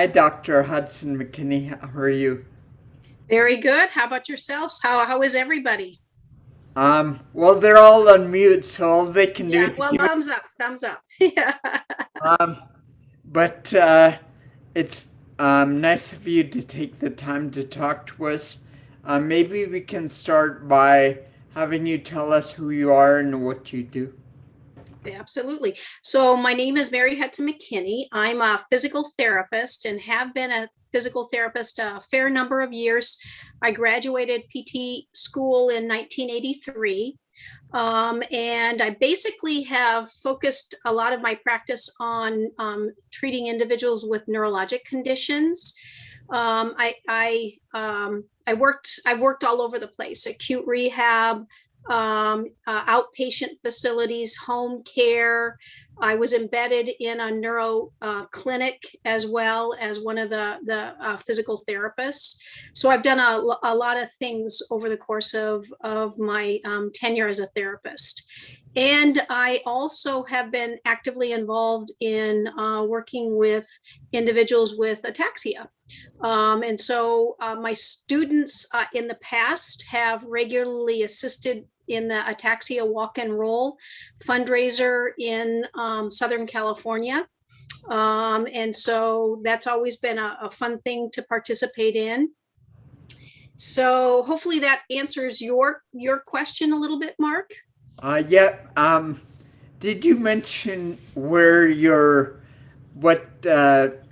Hi, Dr. Hudson-McKinney. How are you? Very good. How about yourselves? How is everybody? Well, they're all on mute, so all they can do Yeah, is well, give it. thumbs up, thumbs up. Yeah. Um, but it's nice of you to take the time to talk to us. Maybe we can start by having you tell us who you are and what you do. Absolutely. So my name is Mary Hudson-McKinney. I'm a physical therapist and have been a physical therapist a fair number of years. I graduated PT school in 1983. And I basically have focused a lot of my practice on treating individuals with neurologic conditions. I worked all over the place: acute rehab, outpatient facilities, home care. I was embedded in a neuro clinic as well as one of the physical therapists. So I've done a lot of things over the course of my tenure as a therapist. And I also have been actively involved in working with individuals with ataxia. And so my students in the past have regularly assisted in the Ataxia Walk and Roll fundraiser in Southern California. And so that's always been a fun thing to participate in. So hopefully that answers your question a little bit, Mark. Yeah. Did you mention what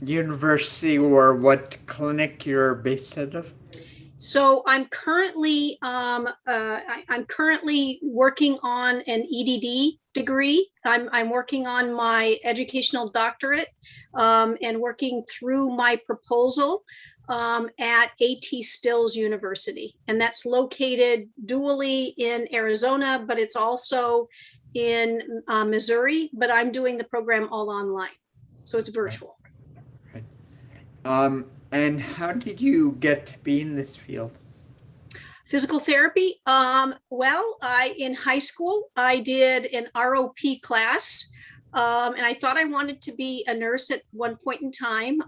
university or what clinic you're based out of? So I'm currently working on an EDD degree. I'm working on my educational doctorate and working through my proposal at AT Stills University, and that's located dually in Arizona, but it's also in Missouri. But I'm doing the program all online, so it's virtual. Right. And how did you get to be in this field? Physical therapy. Well, I in high school I did an ROP class, and I thought I wanted to be a nurse at one point in time.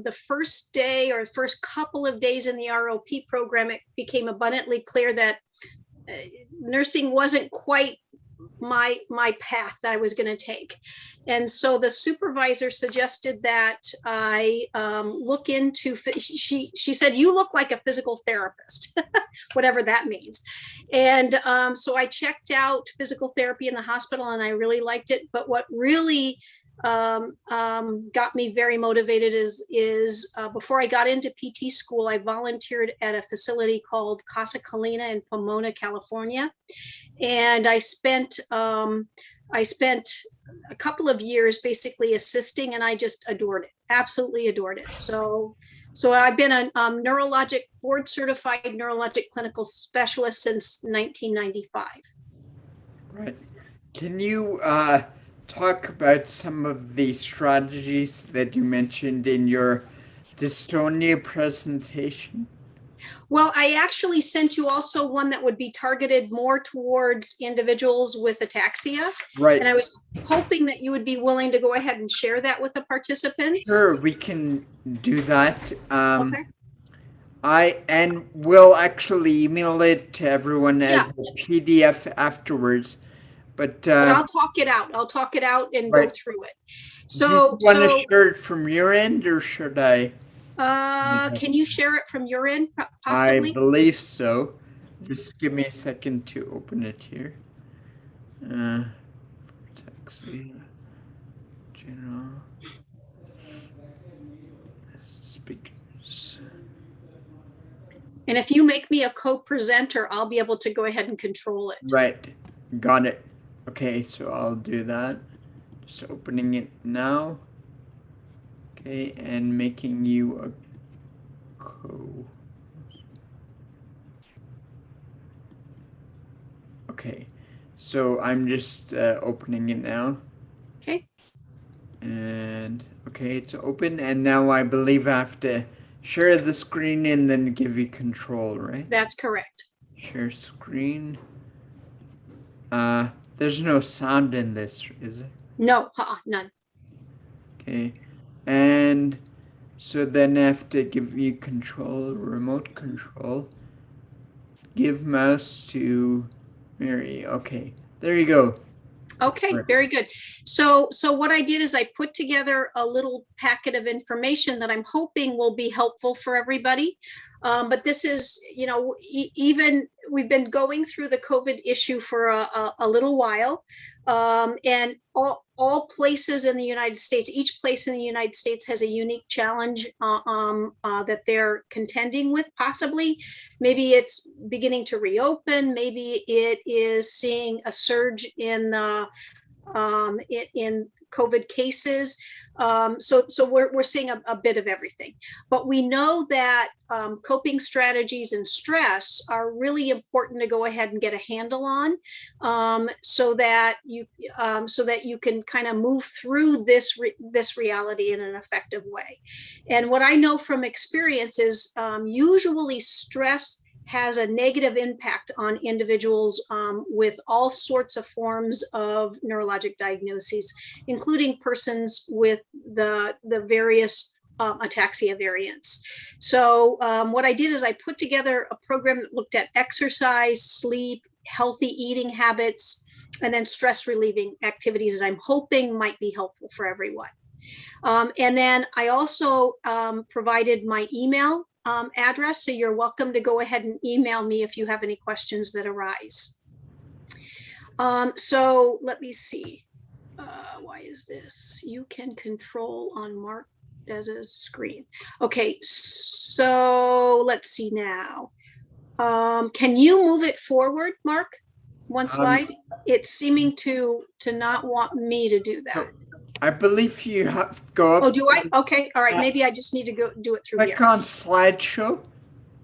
The first day or first couple of days in the ROP program, it became abundantly clear that uh, nursing wasn't quite my path that I was going to take. And so the supervisor suggested that I look into. She said, "You look like a physical therapist," whatever that means. And so I checked out physical therapy in the hospital, and I really liked it. But what really got me very motivated is before I got into PT school, I volunteered at a facility called Casa Colina in Pomona, California, and I spent a couple of years basically assisting, and I just adored it, absolutely adored it. So I've been a neurologic board certified neurologic clinical specialist since 1995. Right. Can you talk about some of the strategies that you mentioned in your dystonia presentation? Well, I actually sent you also one that would be targeted more towards individuals with ataxia. And Right. I was hoping that you would be willing to go ahead and share that with the participants. Sure, we can do that. Okay. I and will actually email it to everyone Yeah. as a PDF afterwards. But But I'll talk it out. I'll talk it out and go right, through it. do you So, want to so share it from your end or should I? can you share it from your end, I possibly? believe so. Just give me a second to open it here. Uh, Taxi General Speakers. And if you make me a co-presenter, I'll be able to go ahead and control it. Right, got it. Okay, so I'll do that. Just opening it now. Okay, and making you a co. Okay, so I'm just opening it now. Okay, And okay, it's open, and now I believe I have to share the screen and then give you control, right? that's correct. Share screen. There's no sound in this, is it? No, none. Okay, and So then I have to give you control, remote control. Give mouse to Mary. Okay, there you go. Okay, very good. So what I did is I put together a little packet of information that I'm hoping will be helpful for everybody. But this is, even we've been going through the COVID issue for a little while. And all places in the United States, each place in the United States has a unique challenge that they're contending with, possibly. Maybe it's beginning to reopen. Maybe it is seeing a surge in COVID cases. So we're seeing a bit of everything. But we know that coping strategies and stress are really important to go ahead and get a handle on, so that you can kind of move through this reality in an effective way. And what I know from experience is usually stress has a negative impact on individuals with all sorts of forms of neurologic diagnoses, including persons with the various ataxia variants. So what I did is I put together a program that looked at exercise, sleep, healthy eating habits, and then stress relieving activities that I'm hoping might be helpful for everyone. And then I also provided my email address, so you're welcome to go ahead and email me if you have any questions that arise. So let me see. Why is this? You can control on Mark Deza's screen. Okay, so let's see now. Can you move it forward, Mark? One slide. It's seeming to not want me to do that. I believe you have to go up. Oh, do I? Okay, all right. Maybe I just need to go do it through here. Click on slideshow.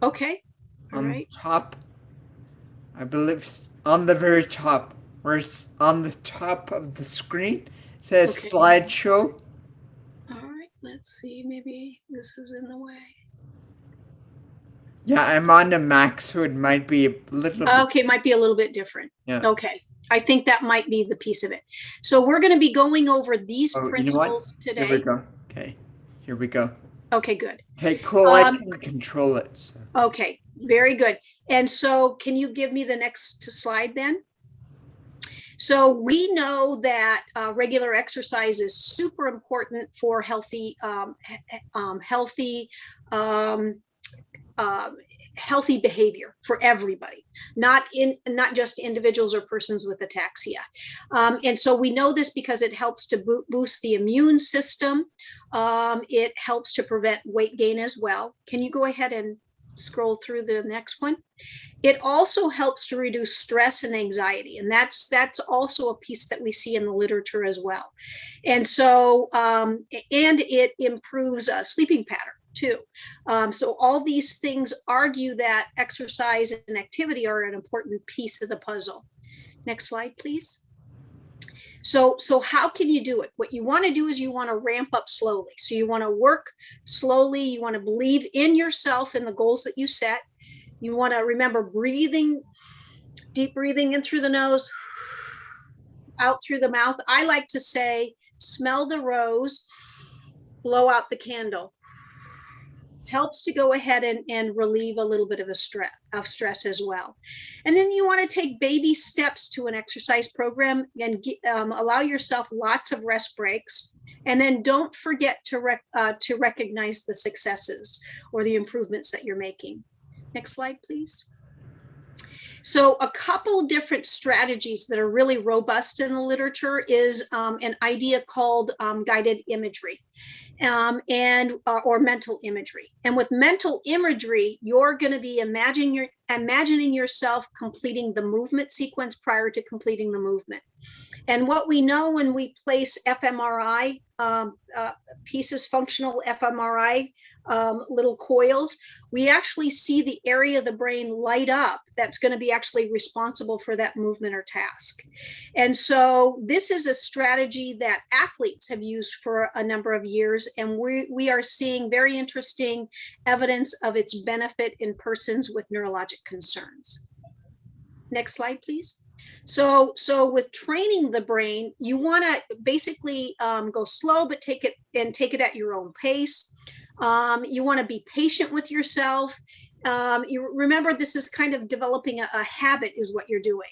Okay. All on right. Top. I believe on the very top, where it's on the top of the screen, it says slideshow. All right. Let's see. Maybe this is in the way. Yeah, I'm on a Mac, so it might be a little. Okay, might be a little bit different. Yeah. Okay. I think that might be the piece of it. So we're going to be going over these principles today. Here we go. Okay, here we go. Okay, good. Okay, cool. I can control it. So. Okay, very good. And so can you give me the next slide then? So we know that regular exercise is super important for healthy behavior for everybody, not just individuals or persons with ataxia. And so we know this because it helps to boost the immune system. It helps to prevent weight gain as well. Can you go ahead and scroll through the next one? It also helps to reduce stress and anxiety, and that's also a piece that we see in the literature as well. And so and it improves sleeping pattern too. So all these things argue that exercise and activity are an important piece of the puzzle. Next slide, please. So how can you do it? What you want to do is you want to ramp up slowly. So you want to work slowly. You want to believe in yourself and the goals that you set. You want to remember breathing, deep breathing in through the nose, out through the mouth. I like to say, smell the rose, blow out the candle. Helps to go ahead and relieve a little bit of stress as well. And then you want to take baby steps to an exercise program and allow yourself lots of rest breaks. And then don't forget to recognize the successes or the improvements that you're making. Next slide, please. So a couple different strategies that are really robust in the literature is an idea called guided imagery. Or mental imagery. And with mental imagery, you're going to be imagining yourself completing the movement sequence prior to completing the movement. And what we know when we place fMRI pieces, functional fMRI, little coils, we actually see the area of the brain light up that's going to be actually responsible for that movement or task. And so this is a strategy that athletes have used for a number of years, and we are seeing very interesting evidence of its benefit in persons with neurologic concerns. Next slide, please. So with training the brain, you want to basically go slow, but take it at your own pace. You want to be patient with yourself. You remember, this is kind of developing a habit is what you're doing.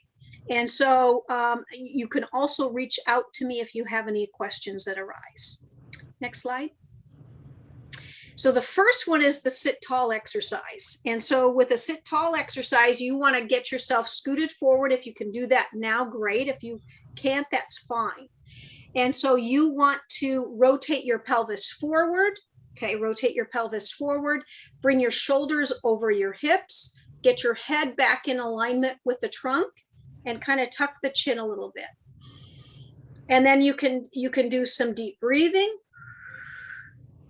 And so you can also reach out to me if you have any questions that arise. Next slide. So the first one is the sit tall exercise. And so with a sit tall exercise, you want to get yourself scooted forward. If you can do that now, great. If you can't, that's fine. And so you want to rotate your pelvis forward. Okay, rotate your pelvis forward. Bring your shoulders over your hips. Get your head back in alignment with the trunk and kind of tuck the chin a little bit. And then you can do some deep breathing,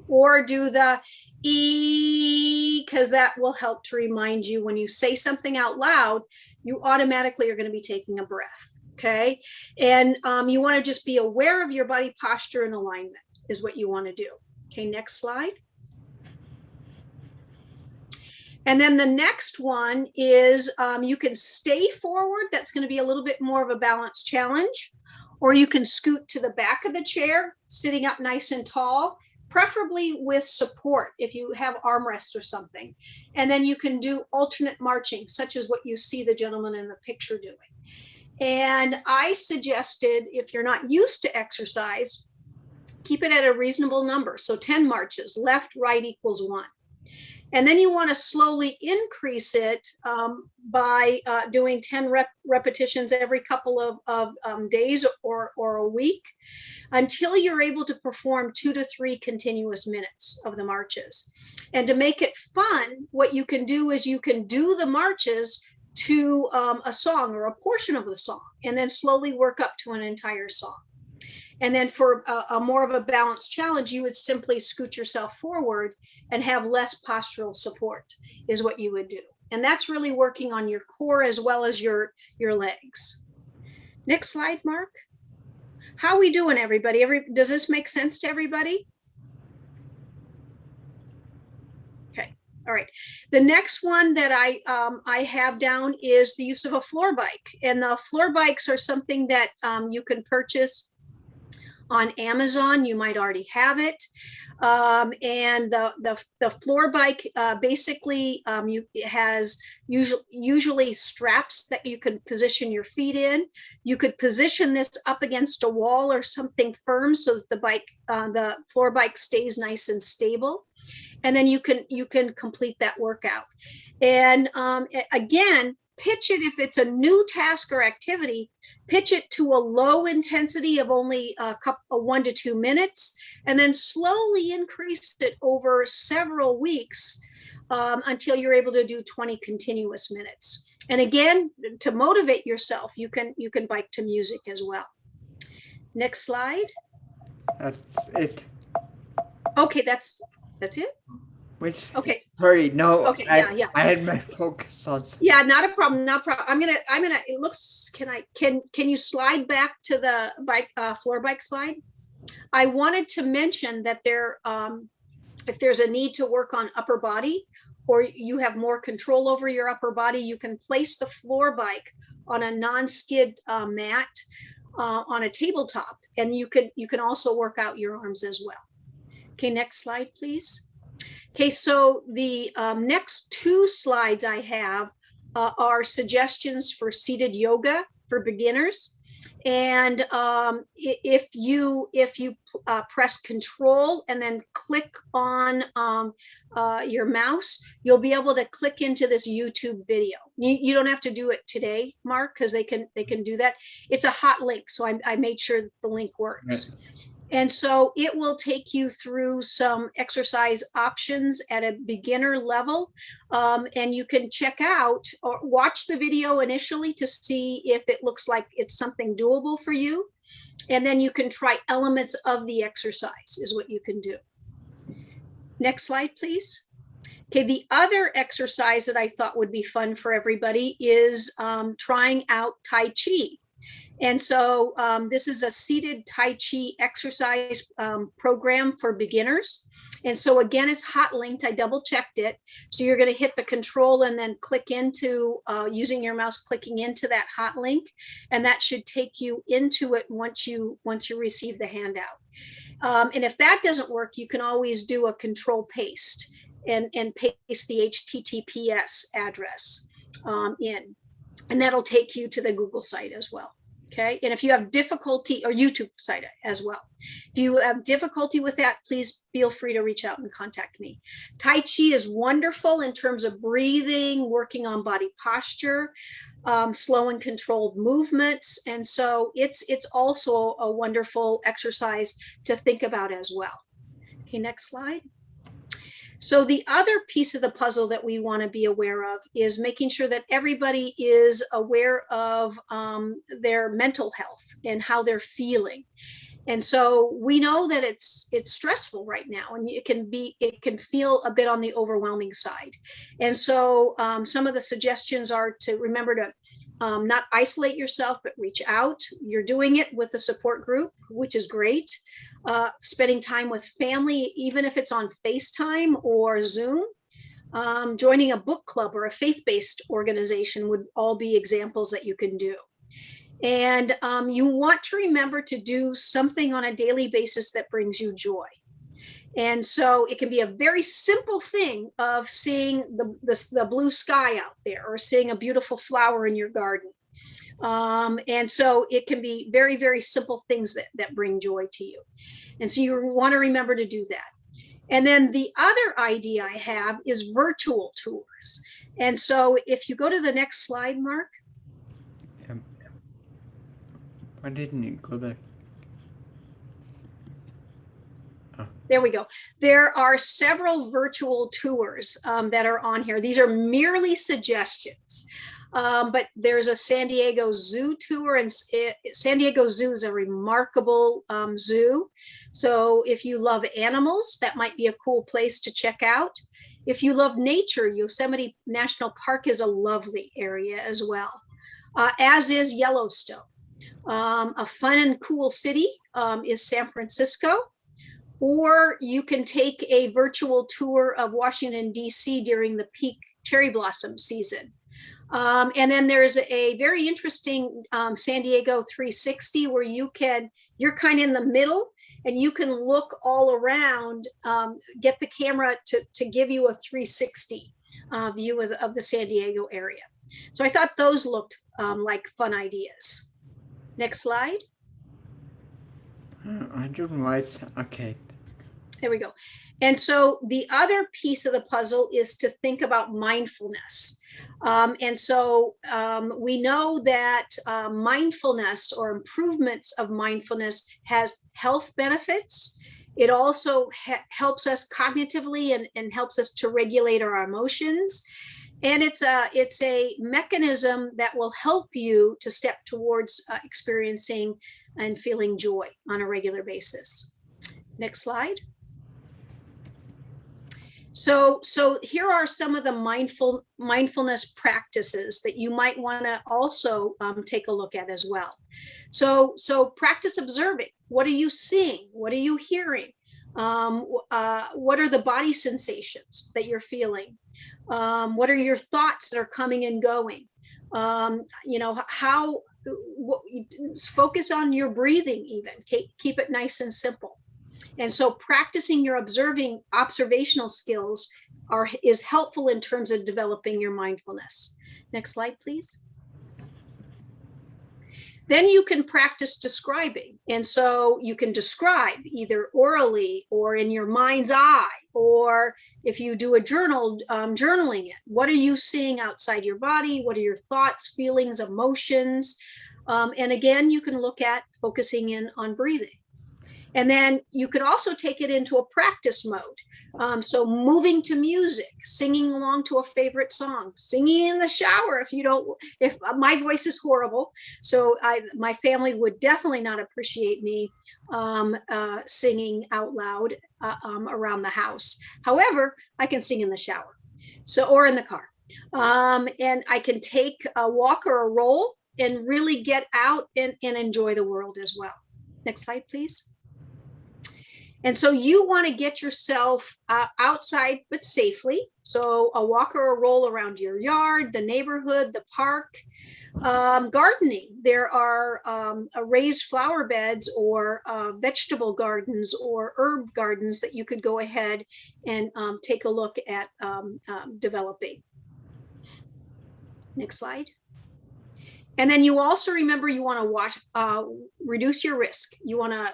or do the E, because that will help to remind you when you say something out loud, you automatically are going to be taking a breath. Okay. And you want to just be aware of your body posture and alignment is what you want to do. Okay. Next slide. And then the next one is you can stay forward. That's going to be a little bit more of a balance challenge, or you can scoot to the back of the chair, sitting up nice and tall, preferably with support if you have armrests or something. And then you can do alternate marching, such as what you see the gentleman in the picture doing. And I suggested, if you're not used to exercise, keep it at a reasonable number. So 10 marches, left, right equals 1. And then you want to slowly increase it by doing 10 repetitions every couple of days or a week, until you're able to perform 2 to 3 continuous minutes of the marches. And to make it fun, what you can do is you can do the marches to a song or a portion of the song, and then slowly work up to an entire song. And then for a more of a balanced challenge, you would simply scoot yourself forward and have less postural support is what you would do. And that's really working on your core as well as your legs. Next slide, Mark. How are we doing, everybody? Does this make sense to everybody? Okay, all right. The next one that I have down is the use of a floor bike. And the floor bikes are something that you can purchase on Amazon. You might already have it. And the floor bike basically has usually straps that you can position your feet in. You could position this up against a wall or something firm so that the floor bike stays nice and stable. And then you can complete that workout. And again, pitch it, if it's a new task or activity, pitch it to a low intensity of only 1 to 2 minutes, and then slowly increase it over several weeks until you're able to do 20 continuous minutes. And again, to motivate yourself, you can bike to music as well. Next slide. That's it. Okay, that's it. Which, okay. Sorry, no. Okay, yeah. I had my focus on. Yeah, not a problem. Not a problem. I'm gonna. It looks. Can you slide back to the bike floor bike slide? I wanted to mention that if there's a need to work on upper body, or you have more control over your upper body, you can place the floor bike on a non-skid mat on a tabletop, and you can also work out your arms as well. Okay, next slide, please. Okay, so the next 2 slides I have are suggestions for seated yoga for beginners. And if you press Control and then click on your mouse, you'll be able to click into this YouTube video. You don't have to do it today, Mark, because they can do that. It's a hot link, so I made sure that the link works. Right. And so it will take you through some exercise options at a beginner level. And you can check out or watch the video initially to see if it looks like it's something doable for you. And then you can try elements of the exercise is what you can do. Next slide, please. Okay, the other exercise that I thought would be fun for everybody is trying out Tai Chi. And so this is a seated Tai Chi exercise program for beginners. And so again, it's hot linked. I double checked it. So you're going to hit the control and then click into, using your mouse, clicking into that hot link. And that should take you into it once you receive the handout. And if that doesn't work, you can always do a control paste and paste the HTTPS address in. And that'll take you to the Google site as well. Okay, and if you have difficulty, or YouTube site as well, if you have difficulty with that, please feel free to reach out and contact me. Tai Chi is wonderful in terms of breathing, working on body posture, slow and controlled movements. And so it's also a wonderful exercise to think about as well. Okay, next slide. So the other piece of the puzzle that we want to be aware of is making sure that everybody is aware of their mental health and how they're feeling. And so we know that it's stressful right now, and it can feel a bit on the overwhelming side. And so some of the suggestions are to remember to not isolate yourself, but reach out. You're doing it with a support group, which is great. Spending time with family, even if it's on FaceTime or Zoom. Joining a book club or a faith-based organization would all be examples that you can do. And you want to remember to do something on a daily basis that brings you joy. And so it can be a very simple thing of seeing the blue sky out there, or seeing a beautiful flower in your garden. And so it can be very, very simple things that bring joy to you. And so you want to remember to do that. And then the other idea I have is virtual tours. And so if you go to the next slide, Mark. Why didn't you go there? There we go. There are several virtual tours that are on here. These are merely suggestions. But there's a San Diego Zoo tour, and San Diego Zoo is a remarkable zoo. So if you love animals, that might be a cool place to check out. If you love nature, Yosemite National Park is a lovely area as well, as is Yellowstone. A fun and cool city is San Francisco. Or you can take a virtual tour of Washington, D.C. during the peak cherry blossom season. And then there's a very interesting San Diego 360 where you're kind of in the middle, and you can look all around, get the camera to give you a 360 view of the San Diego area. So I thought those looked like fun ideas. Next slide. I don't know why it's okay. There we go. And so the other piece of the puzzle is to think about mindfulness. And so we know that mindfulness, or improvements of mindfulness, has health benefits. It also helps us cognitively and helps us to regulate our emotions. And it's a mechanism that will help you to step towards experiencing and feeling joy on a regular basis. Next slide. So here are some of the mindfulness practices that you might want to also take a look at as well. So practice observing. What are you seeing? What are you hearing? What are the body sensations that you're feeling? What are your thoughts that are coming and going? Focus on your breathing even. Keep it nice and simple. And so practicing your observational skills is helpful in terms of developing your mindfulness. Next slide, please. Then you can practice describing. And so you can describe either orally or in your mind's eye, or if you do a journaling it. What are you seeing outside your body? What are your thoughts, feelings, emotions? And again, you can look at focusing in on breathing. And then you could also take it into a practice mode. So moving to music, singing along to a favorite song, singing in the shower if my voice is horrible. So my family would definitely not appreciate me singing out loud around the house. However, I can sing in the shower, or in the car. And I can take a walk or a roll and really get out and enjoy the world as well. Next slide, please. And so you want to get yourself outside, but safely. So a walk or a roll around your yard, the neighborhood, the park. Gardening. There are raised flower beds or vegetable gardens or herb gardens that you could go ahead and take a look at developing. Next slide. And then you also remember you want to reduce your risk. You want to,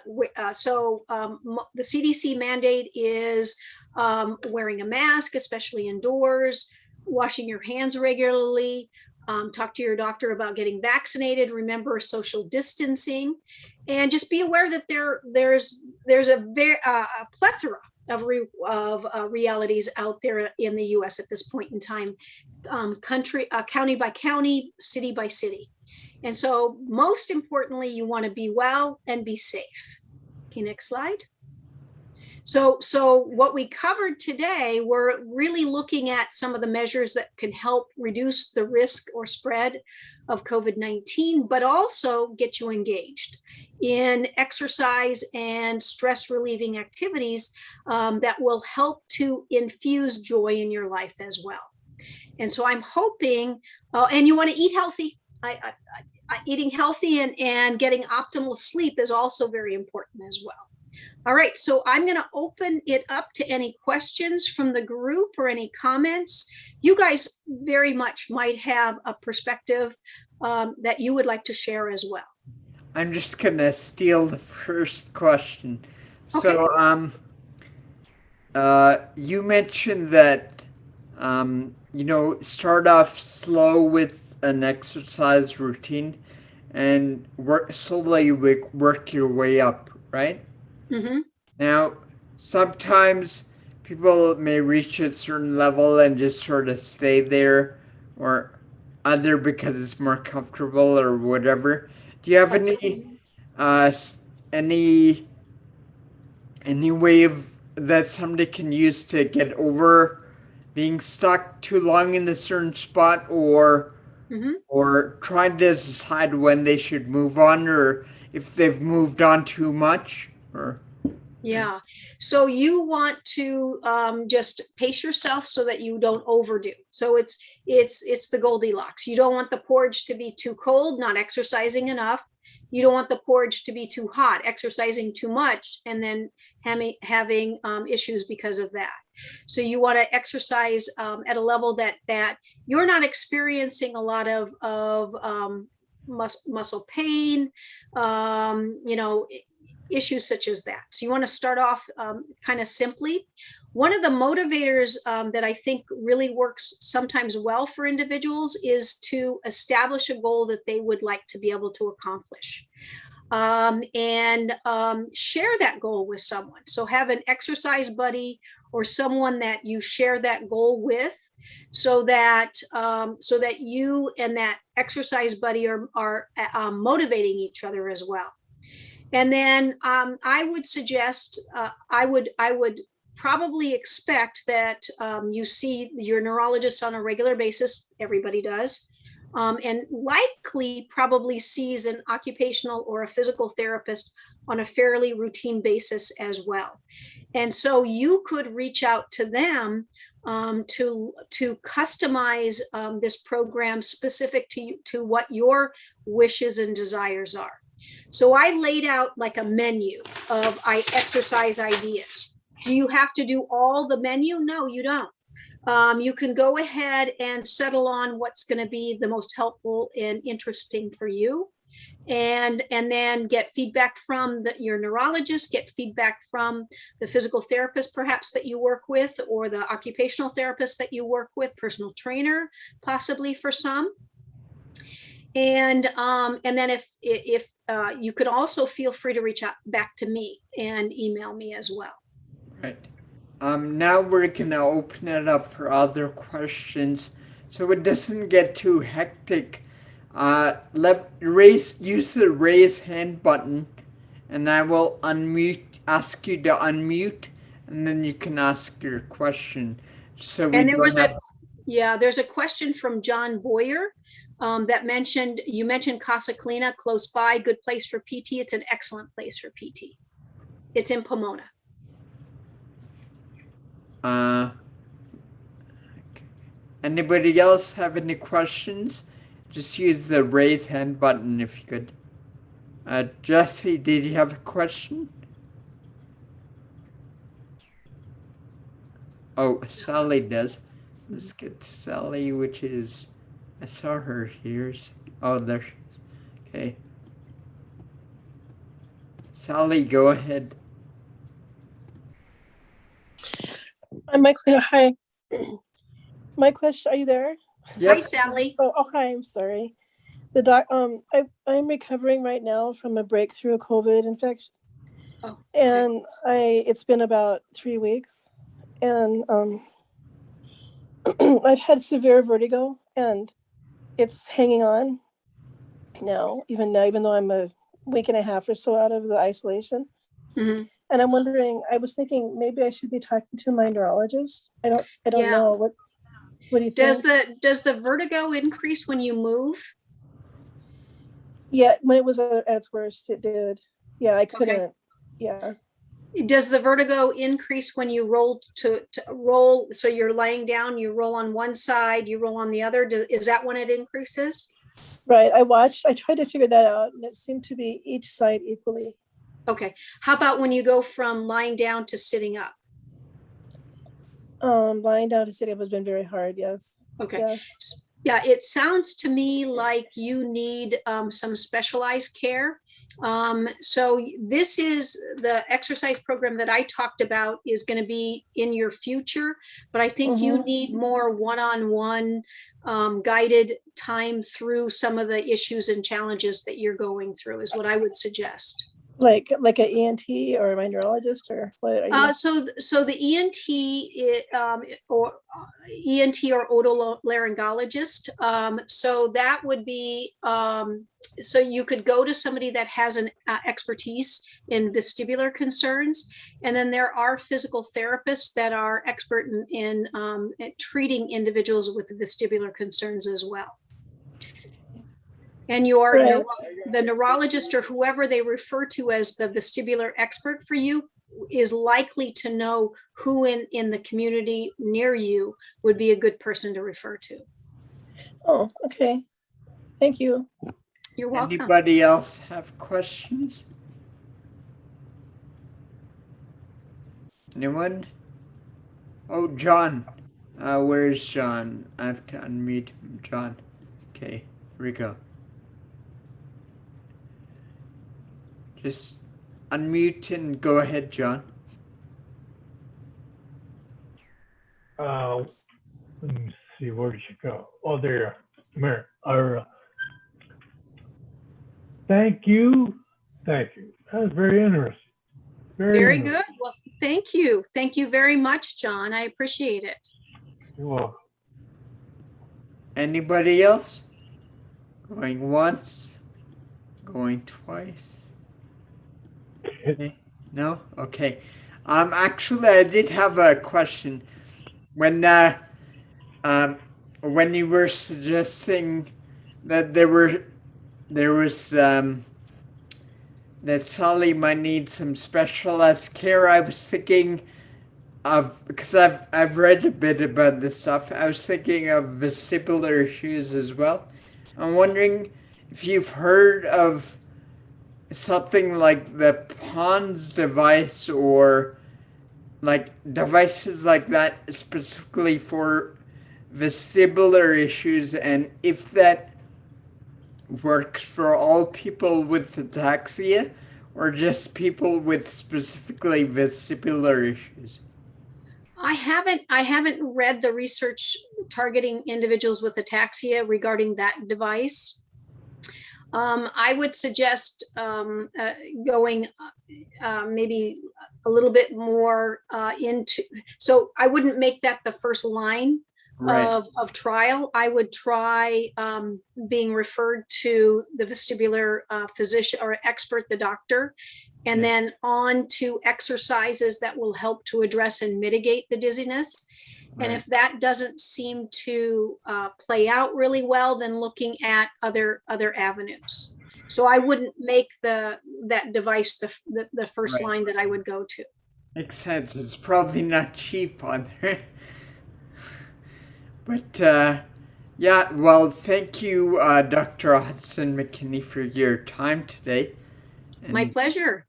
the CDC mandate is wearing a mask, especially indoors, washing your hands regularly, talk to your doctor about getting vaccinated, remember social distancing, and just be aware that there's a plethora of realities out there in the US at this point in time, county by county, city by city. And so most importantly, you want to be well and be safe. Okay, next slide. So what we covered today, we're really looking at some of the measures that can help reduce the risk or spread of COVID-19, but also get you engaged in exercise and stress relieving activities that will help to infuse joy in your life as well. And so I'm hoping, and you want to eat healthy. Eating healthy and getting optimal sleep is also very important as well. All right, so I'm going to open it up to any questions from the group or any comments. You guys very much might have a perspective that you would like to share as well. I'm just going to steal the first question. Okay. So you mentioned that, start off slow with an exercise routine and slowly work your way up, right? Mm-hmm. Now, sometimes people may reach a certain level and just sort of stay there, or either because it's more comfortable or whatever. Do you have any way that somebody can use to get over being stuck too long in a certain spot, or trying to decide when they should move on, or if they've moved on too much? Yeah, so you want to just pace yourself so that you don't overdo. So it's the Goldilocks. You don't want the porridge to be too cold, not exercising enough. You don't want the porridge to be too hot, exercising too much, and then having issues because of that. So you want to exercise at a level that you're not experiencing a lot of muscle pain, issues such as that. So you want to start off kind of simply. One of the motivators that I think really works sometimes well for individuals is to establish a goal that they would like to be able to accomplish. And share that goal with someone. So have an exercise buddy or someone that you share that goal with, so that you and that exercise buddy are motivating each other as well. And then I would suggest, I would probably expect that you see your neurologist on a regular basis. Everybody does. And likely probably sees an occupational or a physical therapist on a fairly routine basis as well. And so you could reach out to them to customize this program specific to what your wishes and desires are. So I laid out like a menu of exercise ideas. Do you have to do all the menu? No, you don't. You can go ahead and settle on what's going to be the most helpful and interesting for you, and then get feedback from your neurologist, get feedback from the physical therapist perhaps that you work with, or the occupational therapist that you work with, personal trainer possibly for some. And then if you could also feel free to reach out back to me and email me as well. Right. Now we're gonna open it up for other questions, so it doesn't get too hectic. Use the raise hand button, and I will ask you to unmute, and then you can ask your question. So there's a question from John Boyer. you mentioned Casa Clina close by, good place for PT. It's an excellent place for PT. It's in Pomona. Anybody else have any questions? Just use the raise hand button if you could. Jesse, did you have a question? Oh, Sally does. Let's get Sally, which is, I saw her here. Oh, there she is. Okay. Sally, go ahead. Hi. My question, are you there? Yep. Hi, Sally. Oh, hi, I'm sorry. I'm recovering right now from a breakthrough COVID infection. Oh, okay. And it's been about 3 weeks, and I've had severe vertigo, and it's hanging on now, even though I'm a week and a half or so out of the isolation. Mm-hmm. And I'm wondering, I was thinking maybe I should be talking to my neurologist. I don't know. What do you think? Does the vertigo increase when you move? Yeah, when it was at its worst, it did. Yeah, I couldn't. Okay. Yeah. Does the vertigo increase when you roll to roll? So you're laying down, you roll on one side, you roll on the other. Is that when it increases? Right. I tried to figure that out, and it seemed to be each side equally. Okay. How about when you go from lying down to sitting up? Lying down to sitting up has been very hard. Yes. Okay. Yeah, it sounds to me like you need some specialized care. So this is the exercise program that I talked about is going to be in your future, but I think you need more one-on-one guided time through some of the issues and challenges that you're going through is what I would suggest. Like an ENT or my neurologist, or what are you? So the ENT or otolaryngologist. So that would be so you could go to somebody that has an expertise in vestibular concerns, and then there are physical therapists that are expert in treating individuals with vestibular concerns as well. And the neurologist or whoever they refer to as the vestibular expert for you is likely to know who in the community near you would be a good person to refer to. Oh, okay. Thank you. You're welcome. Anybody else have questions? Anyone? Oh, John. Where's John? I have to unmute him. John. Okay, here we go. Just unmute and go ahead, John. Let me see, where did you go? Oh, there you are. Come here. Thank you. That was very interesting. Very good. Well, thank you. Thank you very much, John. I appreciate it. You're welcome. Anybody else? Going once? Going twice? No? Okay. Actually, I did have a question. When you were suggesting that that Sally might need some specialized care, I was thinking of, because I've read a bit about this stuff, I was thinking of vestibular issues as well. I'm wondering if you've heard of something like the PONS device or like devices like that specifically for vestibular issues, and if that works for all people with ataxia or just people with specifically vestibular issues. I haven't read the research targeting individuals with ataxia regarding that device. I would suggest going maybe a little bit more into, so I wouldn't make that the first line of trial. I would try being referred to the vestibular physician or expert, the doctor, and then on to exercises that will help to address and mitigate the dizziness. And Right. if that doesn't seem to play out really well, then looking at other avenues. So I wouldn't make that device the first Right. line that I would go to. Makes sense. It's probably not cheap on there. But yeah, well, thank you, Dr. Hudson-McKinney, for your time today. My And pleasure.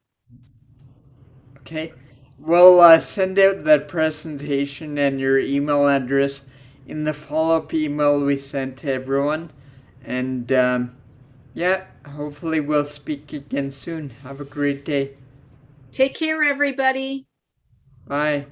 okay, we'll send out that presentation and your email address in the follow-up email we sent to everyone. And yeah, hopefully we'll speak again soon. Have a great day. Take care, everybody. Bye.